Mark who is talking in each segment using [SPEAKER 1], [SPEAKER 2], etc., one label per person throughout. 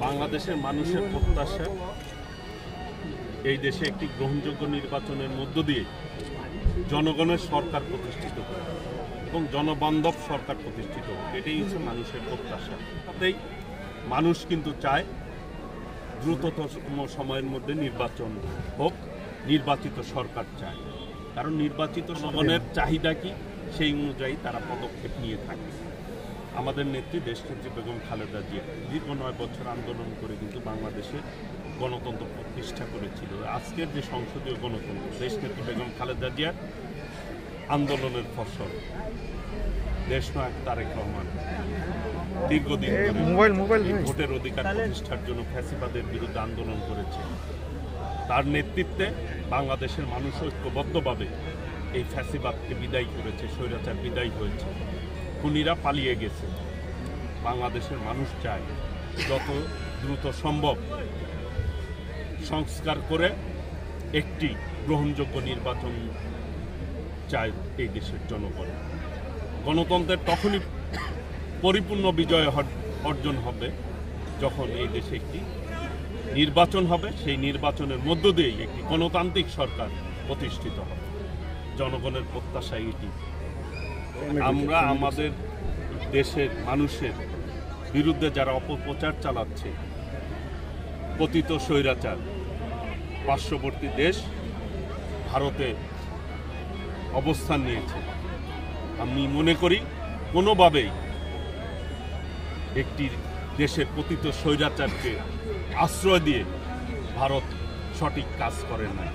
[SPEAKER 1] বাংলাদেশের মানুষের প্রত্যাশা এই দেশে একটি গ্রহণযোগ্য নির্বাচনের মধ্য দিয়ে জনগণের সরকার প্রতিষ্ঠিত হবে এবং জনবান্ধব সরকার প্রতিষ্ঠিত হবে। এটাই হচ্ছে মানুষের প্রত্যাশা। তাতেই মানুষ কিন্তু চায় দ্রুততম সময়ের মধ্যে নির্বাচন হোক, নির্বাচিত সরকার চায়। কারণ নির্বাচিত জনগণের চাহিদা কি সেই অনুযায়ী তারা পদক্ষেপ নিয়ে থাকে। আমাদের নেত্রী দেশনেত্রী বেগম খালেদা জিয়া দীর্ঘ 9 বছর আন্দোলন করে কিন্তু বাংলাদেশে গণতন্ত্র প্রতিষ্ঠা করেছিল। আজকের যে সংসদীয় গণতন্ত্র দেশনেত্রী বেগম খালেদা জিয়ার আন্দোলনের ফসল। দেশনায়ক তারেক রহমান দীর্ঘদিন ধরে ভোটের অধিকার প্রতিষ্ঠার জন্য ফ্যাসিবাদের বিরুদ্ধে আন্দোলন করেছে। তার নেতৃত্বে বাংলাদেশের মানুষ ঐক্যবদ্ধভাবে এই ফ্যাসিবাদকে বিদায় করেছে, স্বৈরাচার বিদায় হয়েছে, খুনিরা পালিয়ে গেছে। বাংলাদেশের মানুষ চায় যত দ্রুত সম্ভব সংস্কার করে একটি গ্রহণযোগ্য নির্বাচন চায় এই দেশের জনগণ। গণতন্ত্রের তখনই পরিপূর্ণ বিজয় অর্জন হবে যখন এই দেশে একটি নির্বাচন হবে, সেই নির্বাচনের মধ্য দিয়েই একটি গণতান্ত্রিক সরকার প্রতিষ্ঠিত হবে। জনগণের প্রত্যাশা এটি। আমরা আমাদের দেশের মানুষের বিরুদ্ধে যারা অপপ্রচার চালাচ্ছে, পতিত স্বৈরাচার, পার্শ্ববর্তী দেশ ভারতে অবস্থান নিয়েছে, আমি মনে করি কোনোভাবেই একটি দেশের পতিত স্বৈরাচারকে আশ্রয় দিয়ে ভারত সঠিক কাজ করে না।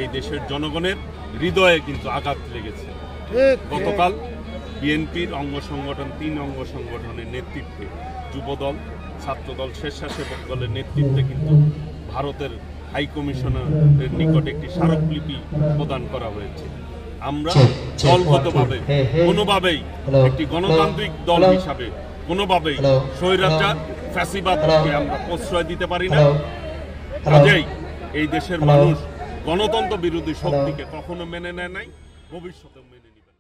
[SPEAKER 1] এই দেশের জনগণের হৃদয়ে কিন্তু আঘাত লেগেছে। গতকাল বিএনপির অঙ্গ সংগঠন 3 অঙ্গ সংগঠনের নেতৃত্বে, যুবদল, ছাত্রদল, স্বেচ্ছাসেবক দলের নেতৃত্বে কিন্তু ভারতের হাইকমিশনারের নিকট একটি স্মারকলিপি প্রদান করা হয়েছে। আমরা দলগতভাবে কোনোভাবেই একটি গণতান্ত্রিক দল হিসাবে কোনোভাবেই স্বৈরাচার ফ্যাসিবাদকে আমরা প্রশ্রয় দিতে পারি না। কাজেই এই দেশের মানুষ গণতন্ত্র বিরোধী শক্তিকে কখনো মেনে নেয় নাই, ভবিষ্যতেও মেনে নেবে না।